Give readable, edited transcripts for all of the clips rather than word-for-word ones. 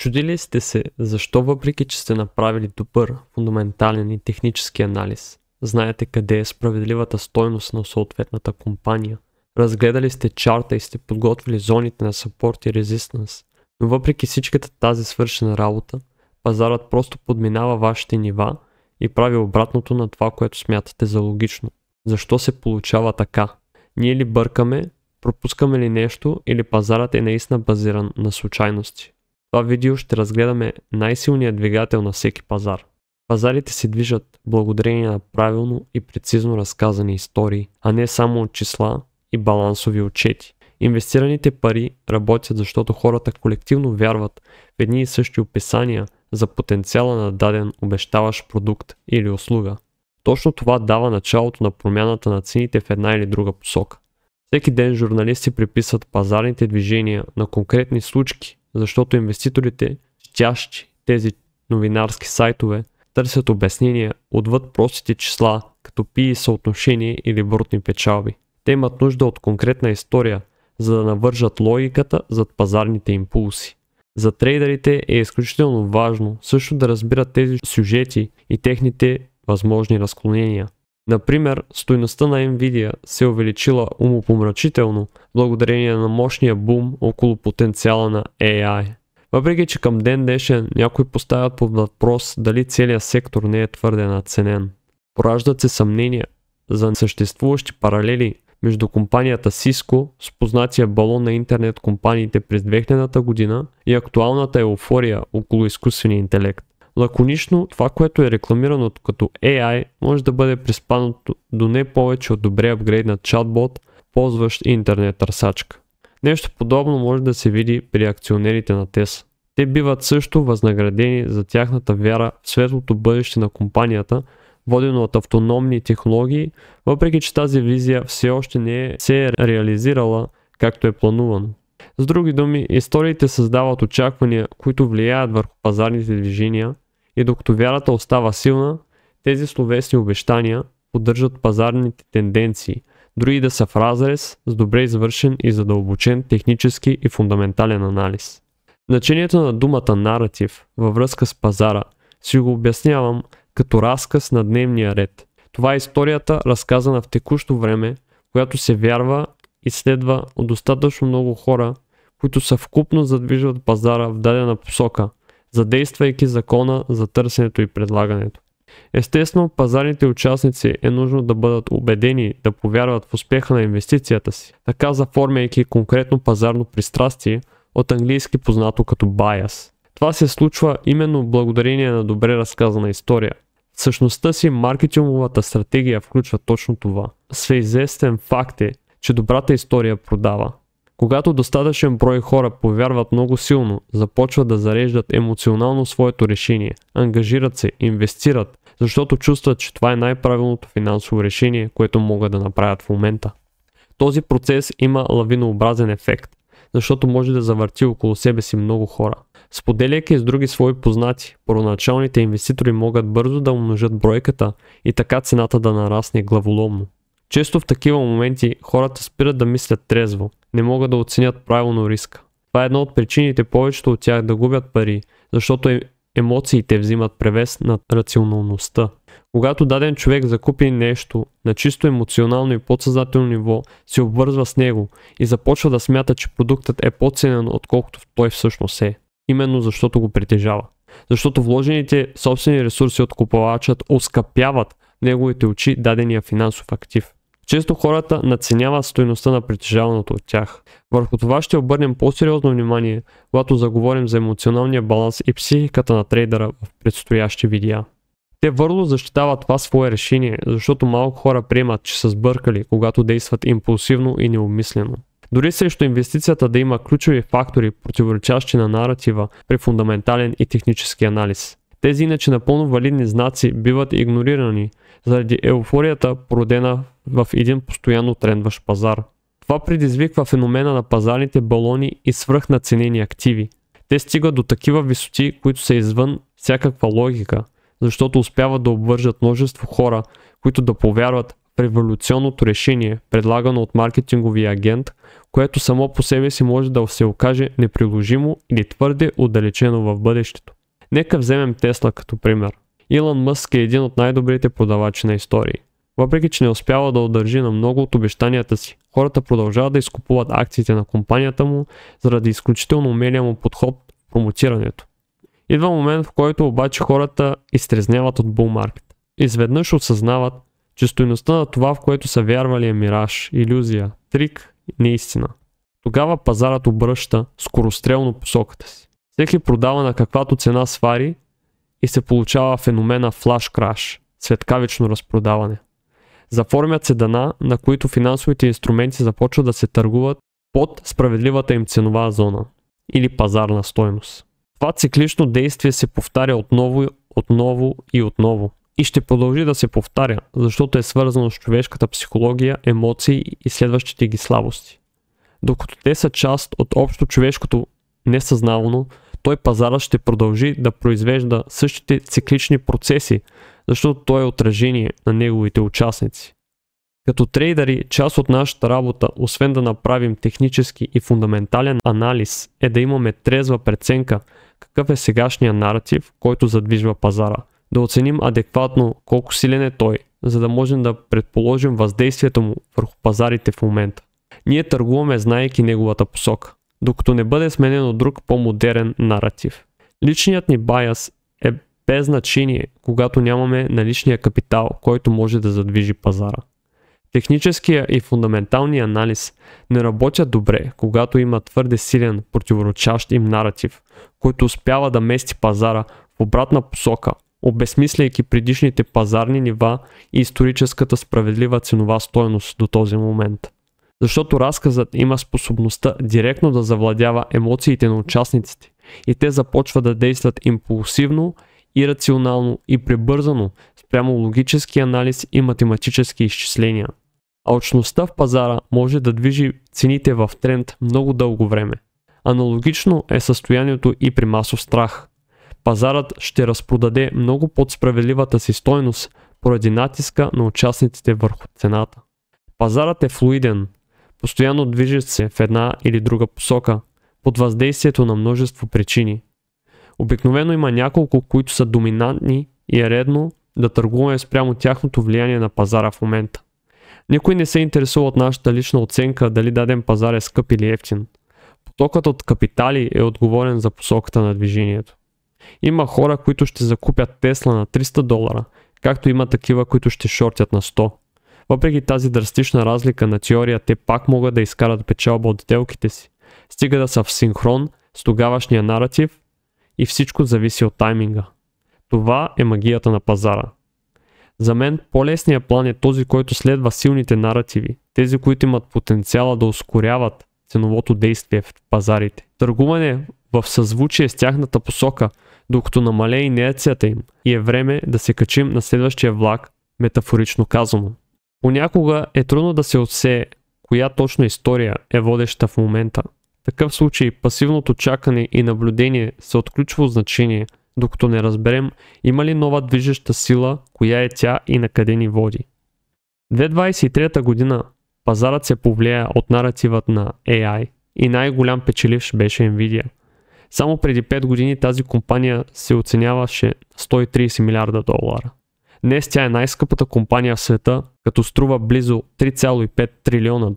Чудили сте се защо въпреки че сте направили добър, фундаментален и технически анализ, знаете къде е справедливата стойност на съответната компания, разгледали сте чарта и сте подготвили зоните на support и resistance, но въпреки всичката тази свършена работа, пазарът просто подминава вашите нива и прави обратното на това, което смятате за логично. Защо се получава така? Ние ли бъркаме, пропускаме ли нещо или пазарът е наистина базиран на случайности? В това видео ще разгледаме най-силният двигател на всеки пазар. Пазарите се движат благодарение на правилно и прецизно разказани истории, а не само от числа и балансови отчети. Инвестираните пари работят, защото хората колективно вярват в едни и същи описания за потенциала на даден обещаващ продукт или услуга. Точно това дава началото на промяната на цените в една или друга посока. Всеки ден журналисти приписват пазарните движения на конкретни случки, защото инвеститорите, четящи тези новинарски сайтове, търсят обяснения отвъд простите числа, като PE съотношение или брутни печалби. Те имат нужда от конкретна история, за да навържат логиката зад пазарните импулси. За трейдерите е изключително важно също да разбират тези сюжети и техните възможни разклонения. Например, стойността на Nvidia се е увеличила умопомрачително благодарение на мощния бум около потенциала на AI. Въпреки че към ден днешен някои поставят под въпрос дали целият сектор не е твърде надценен. Пораждат се съмнения за съществуващи паралели между компанията Cisco с познатия балон на интернет компаниите през 2000-та година и актуалната еуфория около изкуствения интелект. Лаконично, това, което е рекламирано като AI, може да бъде приспаднато до не повече от добре апгрейднат чатбот, ползващ интернет търсачка. Нещо подобно може да се види при акционерите на Tesla. Те биват също възнаградени за тяхната вяра в светлото бъдеще на компанията, водено от автономни технологии, въпреки че тази визия все още не се е реализирала както е планувано. С други думи, историите създават очаквания, които влияят върху пазарните движения и докато вярата остава силна, тези словесни обещания поддържат пазарните тенденции, дори да са в разрез с добре извършен и задълбочен технически и фундаментален анализ. Значението на думата наратив във връзка с пазара си го обяснявам като разказ на дневния ред. Това е историята, разказана в текущо време, която се вярва и следва от достатъчно много хора, които съвкупно задвижват пазара в дадена посока, задействайки закона за търсенето и предлагането. Естествено, пазарните участници е нужно да бъдат убедени да повярват в успеха на инвестицията си, така заформяйки конкретно пазарно пристрастие, от английски познато като bias. Това се случва именно благодарение на добре разказана история. В същността си маркетинговата стратегия включва точно това. Всеизвестен факт е, че добрата история продава. Когато достатъчен брой хора повярват много силно, започват да зареждат емоционално своето решение, ангажират се, инвестират, защото чувстват, че това е най-правилното финансово решение, което могат да направят в момента. Този процес има лавинообразен ефект, защото може да завърти около себе си много хора. Споделяйки с други свои познати, първоначалните инвеститори могат бързо да умножат бройката и така цената да нарасне главоломно. Често в такива моменти хората спират да мислят трезво, не могат да оценят правилно риска. Това е една от причините повечето от тях да губят пари, защото емоциите взимат превес над рационалността. Когато даден човек закупи нещо на чисто емоционално и подсъзнателно ниво, се обвързва с него и започва да смята, че продуктът е по-ценен, отколкото той всъщност е. Именно защото го притежава. Защото вложените собствени ресурси от купувачът оскъпяват в неговите очи дадения финансов актив. Често хората надценяват стойността на притежаваното от тях. Върху това ще обърнем по-сериозно внимание, когато заговорим за емоционалния баланс и психиката на трейдера в предстоящи видеа. Те върло защитават това свое решение, защото малко хора приемат, че са сбъркали, когато действат импулсивно и необмислено. Дори срещу инвестицията да има ключови фактори, противоречащи на наратива при фундаментален и технически анализ. Тези иначе напълно валидни знаци биват игнорирани заради еуфорията, породена в един постоянно трендващ пазар. Това предизвиква феномена на пазарните балони и свръхнаценени активи. Те стигат до такива висоти, които са извън всякаква логика, защото успяват да обвържат множество хора, които да повярват в революционното решение, предлагано от маркетинговия агент, което само по себе си може да се окаже неприложимо или твърде отдалечено в бъдещето. Нека вземем Тесла като пример. Илон Мъск е един от най-добрите продавачи на истории. Въпреки че не успява да удържи на много от обещанията си, хората продължават да изкупуват акциите на компанията му заради изключително умелия му подход в промотирането. Идва момент, в който обаче хората изтрезняват от bull market. Изведнъж осъзнават, че стойността на това, в което са вярвали, е мираж, илюзия, трик и неистина. Тогава пазарът обръща скорострелно посоката си. Всеки продава на каквато цена свари и се получава феномена флаш краш, светкавично разпродаване. Заформят се дъна, на които финансовите инструменти започват да се търгуват под справедливата им ценова зона или пазарна стойност. Това циклично действие се повтаря отново и отново. И ще продължи да се повтаря, защото е свързано с човешката психология, емоции и следващите ги слабости. Докато те са част от общо човешкото несъзнавано, той пазарът ще продължи да произвежда същите циклични процеси, защото той е отражение на неговите участници. Като трейдъри, част от нашата работа, освен да направим технически и фундаментален анализ, е да имаме трезва преценка какъв е сегашния наратив, който задвижва пазара. Да оценим адекватно колко силен е той, за да можем да предположим въздействието му върху пазарите в момента. Ние търгуваме, знаейки неговата посока, докато не бъде сменен от друг по-модерен наратив. Личният ни байас е без значение, когато нямаме наличния капитал, който може да задвижи пазара. Техническия и фундаменталния анализ не работят добре, когато има твърде силен, противоречащ им наратив, който успява да мести пазара в обратна посока, обезсмисляйки предишните пазарни нива и историческата справедлива ценова стойност до този момент. Защото разказът има способността директно да завладява емоциите на участниците и те започват да действат импулсивно, ирационално и прибързано спрямо логически анализ и математически изчисления. Алчността в пазара може да движи цените в тренд много дълго време. Аналогично е състоянието и при масов страх. Пазарът ще разпродаде много под справедливата си стойност поради натиска на участниците върху цената. Пазарът е флуиден, постоянно движи се в една или друга посока, под въздействието на множество причини. Обикновено има няколко, които са доминантни и е редно да търгуваме спрямо тяхното влияние на пазара в момента. Никой не се интересува от нашата лична оценка дали даден пазар е скъп или ефтин. Потокът от капитали е отговорен за посоката на движението. Има хора, които ще закупят Тесла на $300, както има такива, които ще шортят на 100. Въпреки тази драстична разлика на теория, те пак могат да изкарат печалба от сделките си. Стига да са в синхрон с тогавашния наратив и всичко зависи от тайминга. Това е магията на пазара. За мен по-лесният план е този, който следва силните наративи, тези, които имат потенциала да ускоряват ценовото действие в пазарите. Търгуване в съзвучие с тяхната посока, докато намалее инерцията им и е време да се качим на следващия влак, метафорично казано. Понякога е трудно да се отсее коя точно история е водеща в момента. В такъв случай пасивното чакане и наблюдение са от ключово значение, докато не разберем има ли нова движеща сила, коя е тя и на къде ни води. 2023 година пазарът се повлия от наративът на AI и най-голям печеливш беше Nvidia. Само преди 5 години тази компания се оценяваше $130 милиарда. Днес тя е най-скъпата компания в света, като струва близо $3,5 трилиона.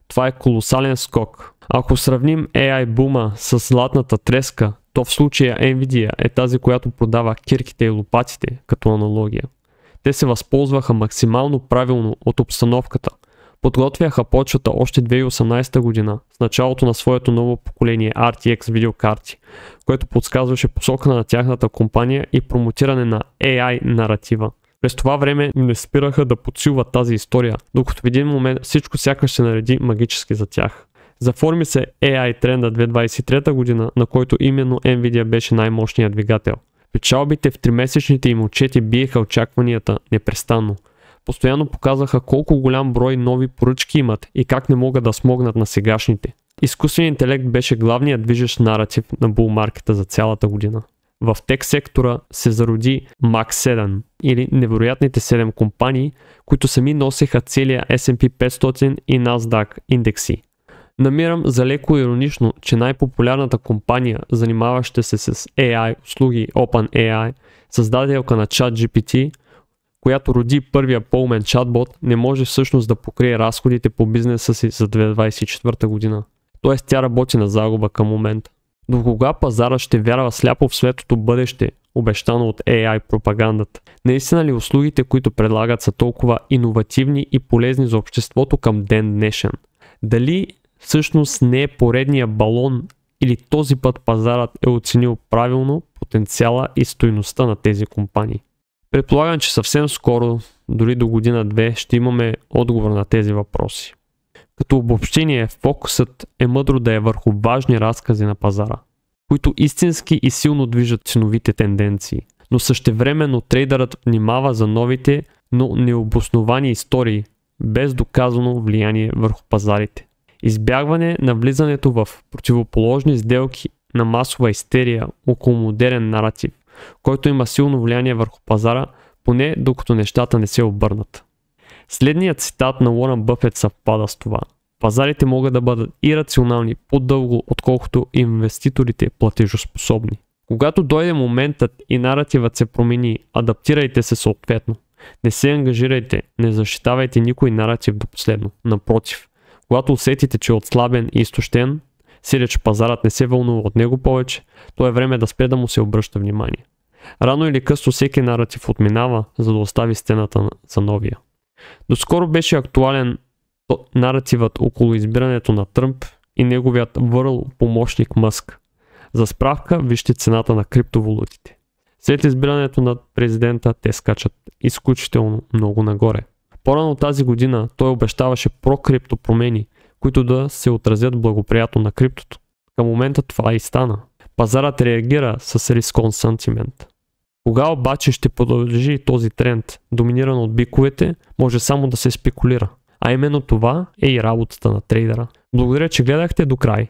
Това е колосален скок. Ако сравним AI бума с златната треска, то в случая Nvidia е тази, която продава кирките и лопатите, като аналогия. Те се възползваха максимално правилно от обстановката. Подготвяха почвата още 2018 година с началото на своето ново поколение RTX видеокарти, което подсказваше посока на тяхната компания и промотиране на AI наратива. През това време не спираха да подсилват тази история, докато в един момент всичко сякаш се нареди магически за тях. Заформи се AI тренда 2023 година, на който именно Nvidia беше най-мощният двигател. Печалбите в тримесечните им отчети биеха очакванията непрестанно. Постоянно показаха колко голям брой нови поръчки имат и как не могат да смогнат на сегашните. Изкуственият интелект беше главният движещ наратив на булмаркета за цялата година. В тек сектора се зароди Mach 7 или невероятните 7 компании, които сами носеха целия S&P 500 и NASDAQ индекси. Намирам за леко иронично, че най-популярната компания, занимаваща се с AI услуги OpenAI, създателка на ChatGPT, която роди първия по-умен чатбот, не може всъщност да покрие разходите по бизнеса си за 2024 година. Тоест тя работи на загуба към момента. До кога пазара ще вярва сляпо в светлото бъдеще, обещано от AI пропагандата? Наистина ли услугите, които предлагат, са толкова иновативни и полезни за обществото към ден днешен? Дали всъщност не е поредния балон или този път пазарът е оценил правилно потенциала и стойността на тези компании? Предполагам, че съвсем скоро, дори до година-две, ще имаме отговор на тези въпроси. Като обобщение, фокусът е мъдро да е върху важни разкази на пазара, които истински и силно движат ценовите тенденции, но същевременно трейдърът внимава за новите, но необосновани истории, без доказано влияние върху пазарите. Избягване на влизането в противоположни сделки на масова истерия около модерен наратив, който има силно влияние върху пазара, поне докато нещата не се обърнат. Следният цитат на Уорън Бъфет съвпада с това. Пазарите могат да бъдат ирационални по-дълго, отколкото инвеститорите платежоспособни. Когато дойде моментът и наративът се промени, адаптирайте се съответно. Не се ангажирайте, не защитавайте никой наратив до последно. Напротив, когато усетите, че е отслабен и изтощен, сиреч че пазарът не се вълнува от него повече, то е време да спре да му се обръща внимание. Рано или късно всеки наратив отминава, за да остави стената за новия. Доскоро беше актуален наративът около избирането на Тръмп и неговият върл помощник Мъск. За справка, вижте цената на криптовалутите. След избирането на президента те скачат изключително много нагоре. По-рано тази година той обещаваше прокрипто промени, които да се отразят благоприятно на криптото. Към момента това и стана. Пазарът реагира с рискон сантимент. Кога обаче ще продължи този тренд, доминиран от биковете, може само да се спекулира. А именно това е и работата на трейдера. Благодаря, че гледахте до край.